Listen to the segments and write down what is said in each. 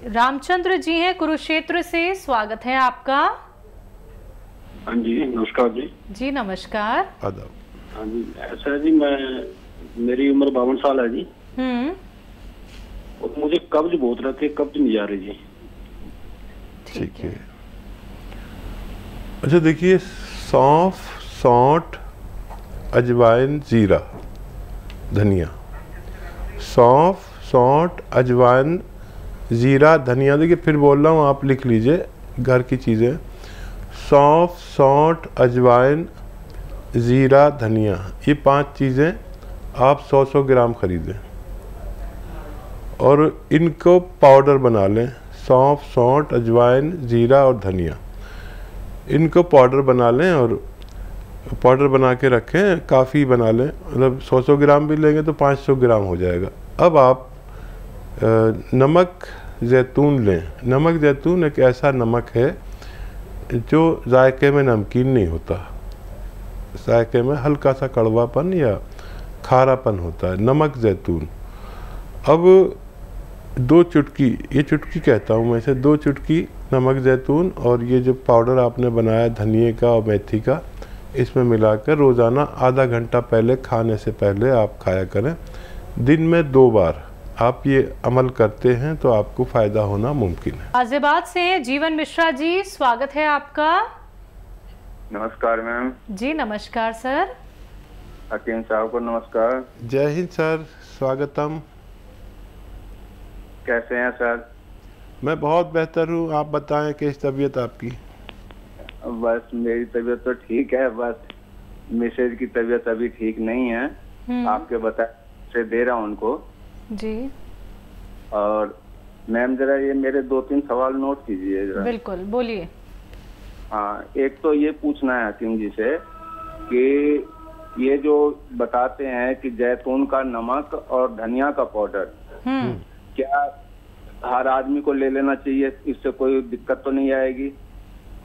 रामचंद्र जी हैं कुरुक्षेत्र से, स्वागत है आपका। हाँ जी, नमस्कार जी। जी नमस्कार। हाँ जी, ऐसा है जी, मेरी उम्र 52 साल है जी। और मुझे कब्ज बहुत रहती है, कब्ज नहीं जा रही जी। ठीक है। अच्छा देखिए, सौंफ, सौंठ, अजवाइन, जीरा, धनिया। सौंफ, सौंठ, अजवाइन, जीरा, धनिया। देखिए फिर बोल रहा हूँ, आप लिख लीजिए घर की चीज़ें। सौंफ, सौंठ, अजवाइन, जीरा, धनिया, ये 5 चीज़ें आप 100-100 ग्राम खरीदें और इनको पाउडर बना लें। सौंफ, सौंठ, अजवाइन, जीरा और धनिया, इनको पाउडर बना लें और पाउडर बना के रखें। काफ़ी बना लें, मतलब 100-100 ग्राम भी लेंगे तो 500 ग्राम हो जाएगा। अब आप नमक जैतून लें। नमक जैतून एक ऐसा नमक है जो जायके में नमकीन नहीं होता, जायके में हल्का सा कड़वापन या खारापन होता है, नमक जैतून। अब 2 चुटकी, ये चुटकी कहता हूँ मैं इसे, 2 चुटकी नमक जैतून और ये जो पाउडर आपने बनाया धनिए का और मेथी का, इसमें मिलाकर रोज़ाना आधा घंटा पहले खाने से पहले आप खाया करें। दिन में 2 बार आप ये अमल करते हैं तो आपको फ़ायदा होना मुमकिन है। गाजियाबाद से जीवन मिश्रा जी, स्वागत है आपका। नमस्कार मैम। जी नमस्कार सर। हकीम साहब को नमस्कार। जय हिंद सर, स्वागतम। कैसे हैं सर? मैं बहुत बेहतर हूँ, आप बताएं कैसी तबीयत आपकी? बस मेरी तबीयत तो ठीक है, बस मिसेज की तबीयत अभी ठीक नहीं है। आपके बता से दे रहा हूँ उनको जी। और मैम जरा ये मेरे 2-3 सवाल नोट कीजिए जरा। बिल्कुल, बोलिए। हाँ, एक तो ये पूछना है हकीम जी से कि ये जो बताते हैं कि जैतून का नमक और धनिया का पाउडर, क्या हर आदमी को ले लेना चाहिए? इससे कोई दिक्कत तो नहीं आएगी?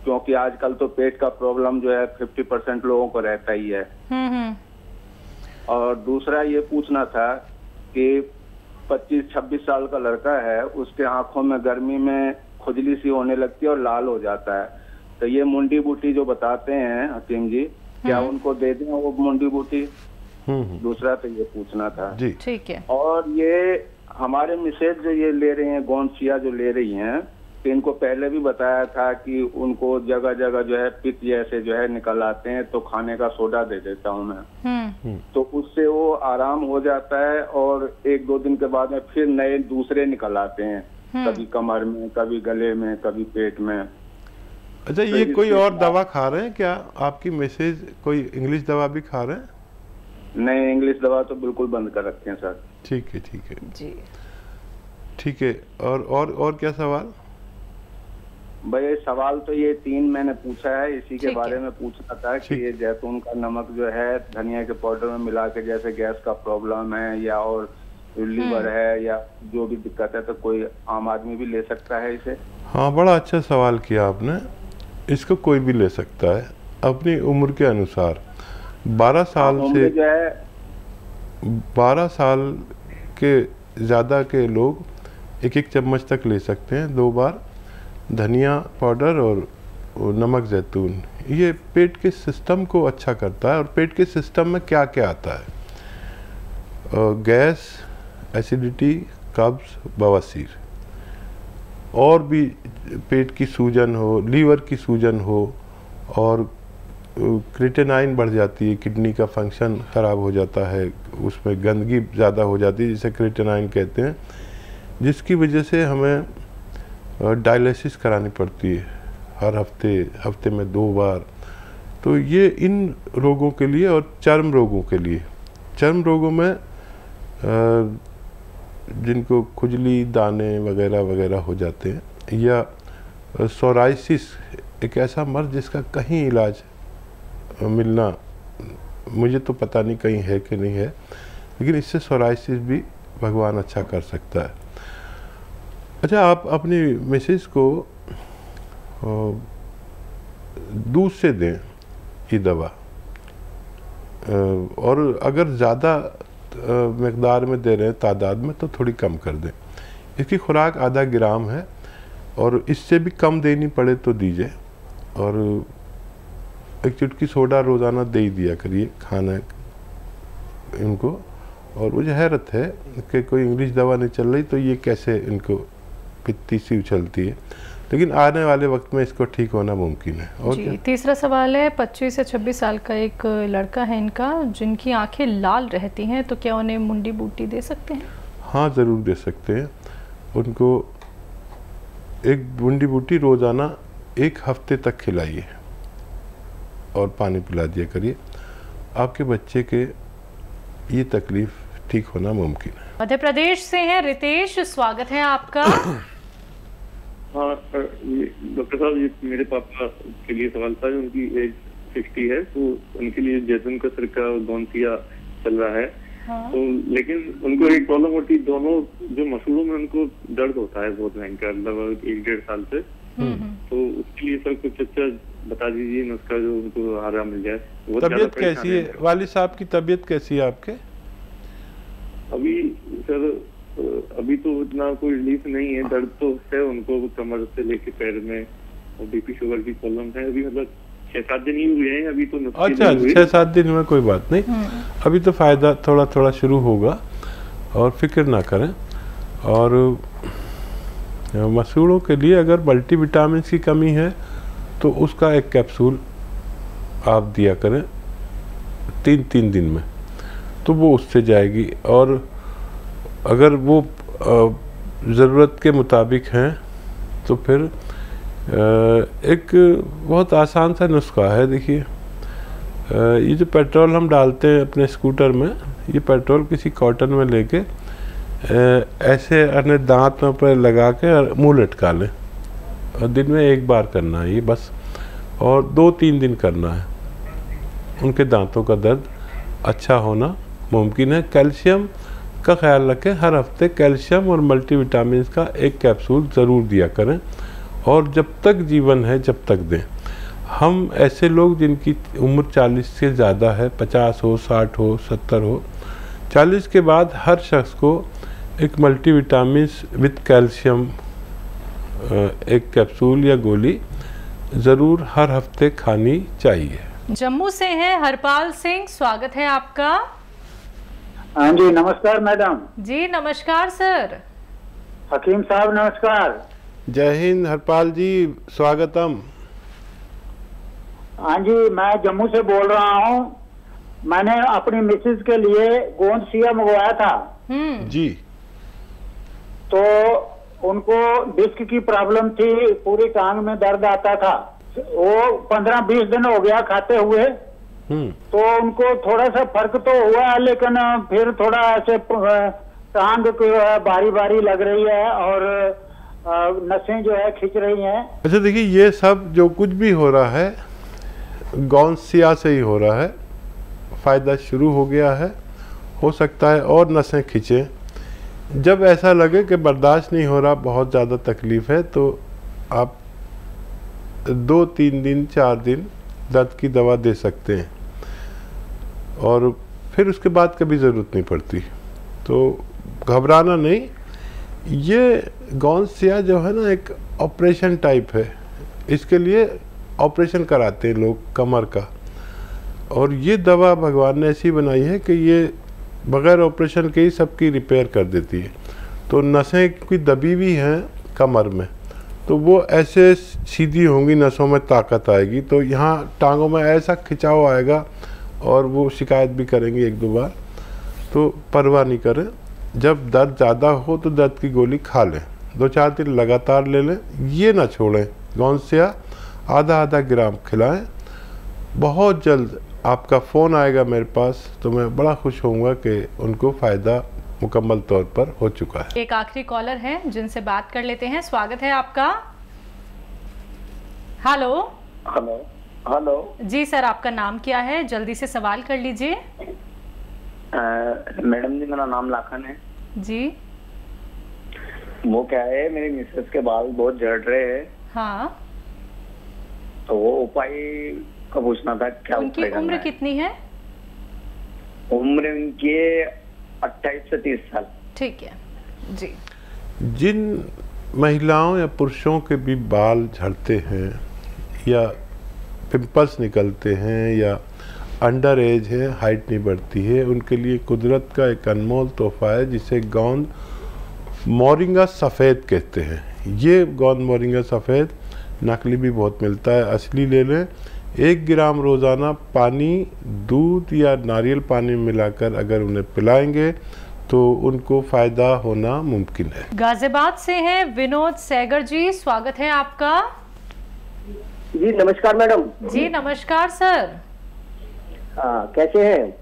क्योंकि आजकल तो पेट का प्रॉब्लम जो है 50% लोगों को रहता ही है। और दूसरा ये पूछना था कि 25-26 साल का लड़का है, उसके आंखों में गर्मी में खुजली सी होने लगती है और लाल हो जाता है, तो ये मुंडी बूटी जो बताते हैं हकीम जी, क्या उनको दे दें वो मुंडी बूटी? दूसरा तो ये पूछना था जी। ठीक है। और ये हमारे मिसेज जो ये ले रही हैं, गोंदसिया जो ले रही हैं, तो इनको पहले भी बताया था कि उनको जगह जगह जो है पित्त जैसे जो है निकल आते हैं, तो खाने का सोडा दे देता हूँ मैं, तो उससे वो आराम हो जाता है और 1-2 दिन के बाद में फिर नए दूसरे निकल आते हैं, कभी कमर में, कभी गले में, कभी पेट में। अच्छा, ये कोई और दवा खा रहे हैं क्या आपकी मिसेज? कोई इंग्लिश दवा भी खा रहे हैं? नहीं, इंग्लिश दवा तो बिल्कुल बंद कर रखे हैं सर। ठीक है, ठीक है जी, ठीक है। और क्या सवाल? भाई सवाल तो ये 3 मैंने पूछा है, इसी के बारे में पूछना था कि ये जैतून का नमक जो है धनिया के पाउडर में मिला के, जैसे गैस का प्रॉब्लम है या और लीवर है या जो भी दिक्कत है, तो कोई आम आदमी भी ले सकता है इसे? हाँ, बड़ा अच्छा सवाल किया आपने। इसको कोई भी ले सकता है अपनी उम्र के अनुसार। 12 साल से 12 साल के ज़्यादा के लोग 1-1 चम्मच तक ले सकते हैं 2 बार। धनिया पाउडर और नमक जैतून, ये पेट के सिस्टम को अच्छा करता है। और पेट के सिस्टम में क्या क्या आता है? गैस, एसिडिटी, कब्ज, बवासीर, और भी पेट की सूजन हो, लीवर की सूजन हो, और क्रिएटिनाइन बढ़ जाती है, किडनी का फंक्शन ख़राब हो जाता है, उसमें गंदगी ज़्यादा हो जाती है जिसे क्रिएटिनाइन कहते हैं, जिसकी वजह से हमें डायलिसिस करानी पड़ती है हर हफ्ते में 2 बार। तो ये इन रोगों के लिए और चर्म रोगों के लिए, चर्म रोगों में जिनको खुजली, दाने वगैरह वगैरह हो जाते हैं, या सोराइसिस, एक ऐसा मर्ज जिसका कहीं इलाज मिलना, मुझे तो पता नहीं कहीं है कि नहीं है, लेकिन इससे सोराइसिस भी भगवान अच्छा कर सकता है। अच्छा, आप अपनी मिसेज को दूध से दें ये दवा, और अगर ज़्यादा मकदार में दे रहे हैं, तादाद में, तो थोड़ी कम कर दें। इसकी खुराक आधा ग्राम है और इससे भी कम देनी पड़े तो दीजिए। और एक चुटकी सोडा रोज़ाना दे ही दिया करिए खाना इनको। और मुझे हैरत है कि कोई इंग्लिश दवा नहीं चल रही तो ये कैसे इनको पित्ती सी उछलती है, लेकिन आने वाले वक्त में इसको ठीक होना मुमकिन है। और जी, तीसरा सवाल है 25 से 26 साल का एक लड़का है इनका, जिनकी आंखें लाल रहती हैं, तो क्या उन्हें मुंडी बूटी दे सकते हैं? हाँ, ज़रूर दे सकते हैं। उनको एक मुंडी बूटी रोज़ाना 1 हफ्ते तक खिलाइए और पानी पिला दिया करिए। आपके बच्चे के ये तकलीफ ठीक होना मुमकिन है। मध्य प्रदेश से हैं रितेश, स्वागत है आपका। हाँ डॉक्टर साहब, ये मेरे पापा के लिए सवाल था। उनकी एज 60 है, तो उनके लिए जैतून का सिरका और गौनसिया चल रहा है। हाँ। तो लेकिन उनको एक प्रॉब्लम होती है, दोनों जो मसूड़ों में उनको दर्द होता है बहुत भयंकर, लगभग 1-1.5 साल से। तो उसके लिए सर कुछ अच्छा बता दीजिए नुस्खा जो उनको आराम मिल जाए। तबीयत कैसी है वालिद साहब की? तबीयत कैसी है आपके? अभी सर अभी तो इतना कोई रिलीफ नहीं है, दर्द तो है उनको कमर से लेके पैर में, और बीपी शुगर की प्रॉब्लम है। अभी मतलब 6-7 दिन ही हुए हैं अभी तो। अच्छा, 6-7 दिन में कोई बात नहीं, अभी तो फायदा थोड़ा थोड़ा शुरू होगा और फिक्र ना करें। और मसूड़ों के लिए अगर मल्टीविटामिन की कमी है तो उसका एक कैप्सूल आप दिया करें 3-3 दिन में, तो वो उससे जाएगी। और अगर वो ज़रूरत के मुताबिक हैं तो फिर एक बहुत आसान सा नुस्खा है। देखिए, ये जो पेट्रोल हम डालते हैं अपने स्कूटर में, ये पेट्रोल किसी कॉटन में लेके ऐसे अपने दांत में पर लगा के और मुँह लटका लें, और दिन में 1 बार करना है ये बस, और 2-3 दिन करना है। उनके दांतों का दर्द अच्छा होना मुमकिन है। कैल्शियम का ख्याल रखें, हर हफ्ते कैल्शियम और मल्टीविटामिन का 1 कैप्सूल ज़रूर दिया करें, और जब तक जीवन है जब तक दें। हम ऐसे लोग जिनकी उम्र 40 से ज़्यादा है, 50 हो, 60 हो, 70 हो, 40 के बाद हर शख्स को एक मल्टीविटामिन विद कैल्शियम 1 कैप्सूल या गोली ज़रूर हर हफ्ते खानी चाहिए। जम्मू से हैं हरपाल सिंह, स्वागत है आपका। हाँ जी, नमस्कार मैडम। जी नमस्कार सर। हकीम साहब नमस्कार। जय हिंद हरपाल जी, स्वागतम। हाँ जी, मैं जम्मू से बोल रहा हूँ। मैंने अपनी मिसेज के लिए गोंदसिया मंगवाया था जी। तो उनको डिस्क की प्रॉब्लम थी, पूरी टांग में दर्द आता था। वो 15-20 दिन हो गया खाते हुए, तो उनको थोड़ा सा फर्क तो हुआ, लेकिन फिर थोड़ा ऐसे टांग बारी बारी लग रही है और नसें जो है खिंच रही हैं। अच्छा देखिए, ये सब जो कुछ भी हो रहा है गौनसिया से ही हो रहा है। फ़ायदा शुरू हो गया है, हो सकता है और नसें खिंचे। जब ऐसा लगे कि बर्दाश्त नहीं हो रहा, बहुत ज़्यादा तकलीफ़ है, तो आप 2-3 दिन 4 दिन दर्द की दवा दे सकते हैं, और फिर उसके बाद कभी ज़रूरत नहीं पड़ती। तो घबराना नहीं। ये गौनसिया जो है ना, एक ऑपरेशन टाइप है। इसके लिए ऑपरेशन कराते हैं लोग कमर का, और ये दवा भगवान ने ऐसी बनाई है कि ये बग़ैर ऑपरेशन के ही सबकी रिपेयर कर देती है। तो नसें की दबी हुई हैं कमर में, तो वो ऐसे सीधी होंगी, नसों में ताकत आएगी, तो यहाँ टांगों में ऐसा खिंचाव आएगा, और वो शिकायत भी करेंगे 1-2 बार। तो परवाह नहीं करें। जब दर्द ज़्यादा हो तो दर्द की गोली खा लें, 2-4 दिन लगातार ले लें, ये ना छोड़ें। गौनसिया आधा ग्राम खिलाएं। बहुत जल्द आपका फ़ोन आएगा मेरे पास, तो मैं बड़ा खुश होऊंगा कि उनको फ़ायदा मुकम्मल तौर पर हो चुका है। एक आखिरी कॉलर है जिनसे बात कर लेते हैं, स्वागत है आपका। हेलो हेलो जी सर, आपका नाम क्या है? जल्दी से सवाल कर लीजिए। मैडम जी, मेरा नाम लाखन है जी। वो क्या है, मेरी मिसेस के बाल बहुत झड़ रहे हैं। हाँ, तो वो उपाय का पूछना था, क्या उनकी उम्र कितनी है? उम्र उनकी 28 से 30 साल। ठीक है जी। जिन महिलाओं या पुरुषों के भी बाल झड़ते हैं या पिंपल्स निकलते हैं या अंडर एज है, हाइट नहीं बढ़ती है, उनके लिए कुदरत का एक अनमोल तोहफा है जिसे गोंद मोरिंगा सफ़ेद कहते हैं। ये गोंद मोरिंगा सफ़ेद नकली भी बहुत मिलता है, असली ले लें। 1 ग्राम रोज़ाना पानी, दूध या नारियल पानी में मिलाकर अगर उन्हें पिलाएंगे तो उनको फ़ायदा होना मुमकिन है। गाजियाबाद से हैं विनोद सैगर जी, स्वागत है आपका। जी नमस्कार मैडम। जी नमस्कार सर। कैसे हैं?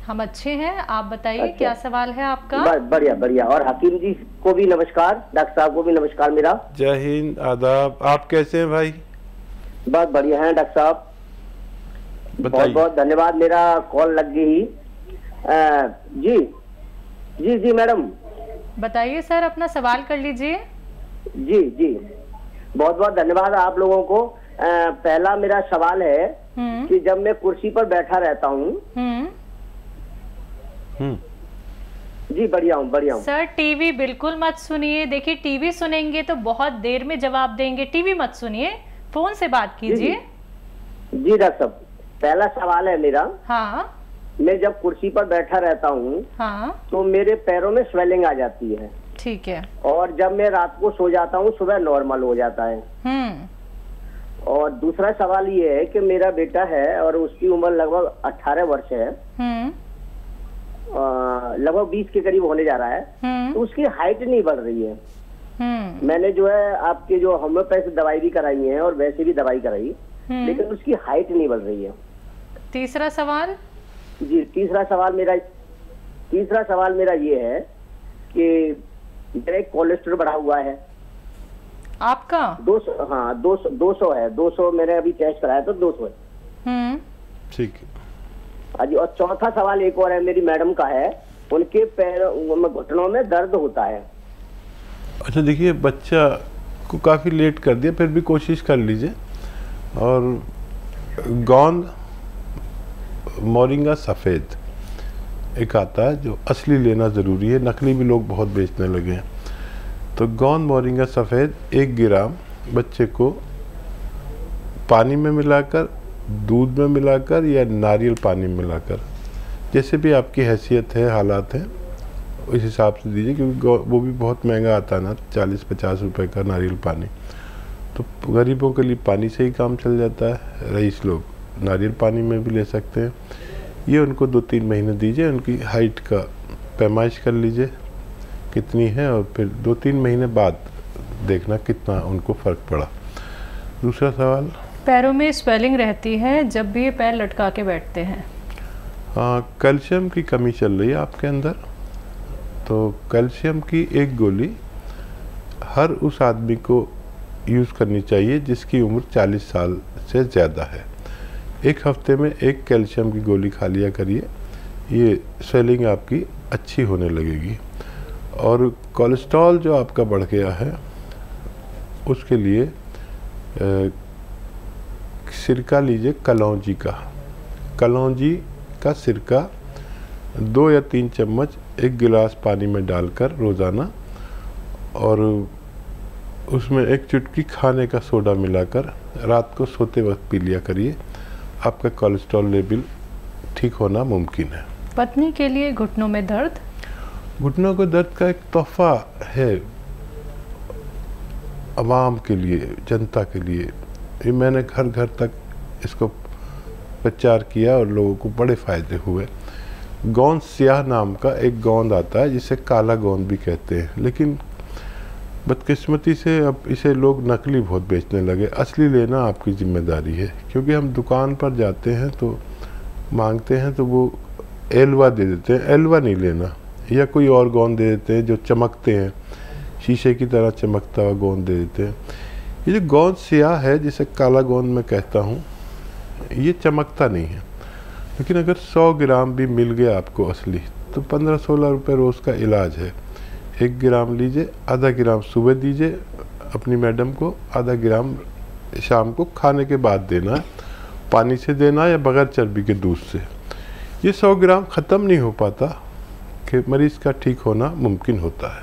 हम अच्छे हैं, आप बताइए। अच्छा। क्या सवाल है आपका? बढ़िया बढ़िया। और हकीम जी को भी नमस्कार, डॉक्टर साहब को भी नमस्कार मेरा। जय हिंद, आदाब। आप कैसे हैं भाई? बहुत बढ़िया हैं डॉक्टर साहब, बहुत बहुत धन्यवाद, मेरा कॉल लग गई। जी जी जी मैडम बताइए सर, अपना सवाल कर लीजिए। जी जी बहुत बहुत धन्यवाद आप लोगों को। पहला मेरा सवाल है कि जब मैं कुर्सी पर बैठा रहता हूँ। जी बढ़िया हूँ सर टीवी बिल्कुल मत सुनिए। देखिए टीवी सुनेंगे तो बहुत देर में जवाब देंगे, टीवी मत सुनिए, फोन से बात कीजिए। जी डॉक्टर साहब, पहला सवाल है मेरा। हाँ। मैं जब कुर्सी पर बैठा रहता हूँ हाँ। तो मेरे पैरों में स्वेलिंग आ जाती है। ठीक है। और जब मैं रात को सो जाता हूँ सुबह नॉर्मल हो जाता है। और दूसरा सवाल ये है कि मेरा बेटा है और उसकी उम्र लगभग 18 वर्ष है, लगभग 20 के करीब होने जा रहा है। तो उसकी हाइट नहीं बढ़ रही है। मैंने जो है आपके जो होम्योपैथी दवाई भी कराई है और वैसे भी दवाई कराई, लेकिन उसकी हाइट नहीं बढ़ रही है। तीसरा सवाल? जी तीसरा सवाल मेरा ये है कि मेरा एक कोलेस्ट्रॉल बढ़ा हुआ है। आपका? 200। हाँ 200 है। 200 मैंने अभी टेस्ट कराया तो 200 है। ठीक है। हाँ जी। और चौथा सवाल एक और है, मेरी मैडम का है, उनके पैरों में घुटनों में दर्द होता है। अच्छा देखिए, बच्चा को काफ़ी लेट कर दिया, फिर भी कोशिश कर लीजिए। और गोंद मोरिंगा सफ़ेद एक आता है जो असली लेना ज़रूरी है, नकली भी लोग बहुत बेचने लगे हैं। तो गोंद मोरिंगा सफ़ेद 1 ग्राम बच्चे को पानी में मिलाकर, दूध में मिलाकर या नारियल पानी में मिलाकर, जैसे भी आपकी हैसियत है, हालात हैं, उस हिसाब से दीजिए, क्योंकि वो भी बहुत महंगा आता है ना, 40-50 रुपए का नारियल पानी। तो गरीबों के लिए पानी से ही काम चल जाता है, रईस लोग नारियल पानी में भी ले सकते हैं। ये उनको 2-3 महीने दीजिए, उनकी हाइट का पैमाइश कर लीजिए कितनी है, और फिर 2-3 महीने बाद देखना कितना उनको फ़र्क पड़ा। दूसरा सवाल? पैरों में स्वेलिंग रहती है जब भी ये पैर लटका के बैठते हैं। हाँ, कैल्शियम की कमी चल रही है आपके अंदर। तो कैल्शियम की एक गोली हर उस आदमी को यूज़ करनी चाहिए जिसकी उम्र 40 साल से ज़्यादा है। 1 हफ्ते में 1 कैल्शियम की गोली खा लिया करिए, ये स्वेलिंग आपकी अच्छी होने लगेगी। और कोलेस्ट्रॉल जो आपका बढ़ गया है उसके लिए सिरका लीजिए, कलौंजी का सिरका 2 या 3 चम्मच 1 गिलास पानी में डालकर रोज़ाना, और उसमें 1 चुटकी खाने का सोडा मिलाकर रात को सोते वक्त पी लिया करिए। आपका कोलेस्ट्रॉल लेवल ठीक होना मुमकिन है। पत्नी के लिए घुटनों में दर्द? घुटनों के दर्द का एक तोहफा है आवाम के लिए, जनता के लिए। ये मैंने घर घर तक इसको प्रचार किया और लोगों को बड़े फ़ायदे हुए। गोंद स्याह नाम का एक गोंद आता है जिसे काला गोंद भी कहते हैं, लेकिन बदकिस्मती से अब इसे लोग नकली बहुत बेचने लगे। असली लेना आपकी जिम्मेदारी है, क्योंकि हम दुकान पर जाते हैं तो मांगते हैं तो वो एलवा दे देते हैं, एलवा नहीं लेना, या कोई और गोंद दे देते हैं जो चमकते हैं, शीशे की तरह चमकता हुआ गोंद दे देते हैं। ये जो गोंद स्याह है जिसे काला गोंद मैं कहता हूँ, ये चमकता नहीं है, लेकिन अगर 100 ग्राम भी मिल गया आपको असली तो 15-16 रुपये रोज़ का इलाज है। 1 ग्राम लीजिए, आधा ग्राम सुबह दीजिए अपनी मैडम को, आधा ग्राम शाम को खाने के बाद देना है, पानी से देना या बगैर चर्बी के दूध से। ये 100 ग्राम ख़त्म नहीं हो पाता कि मरीज़ का ठीक होना मुमकिन होता है।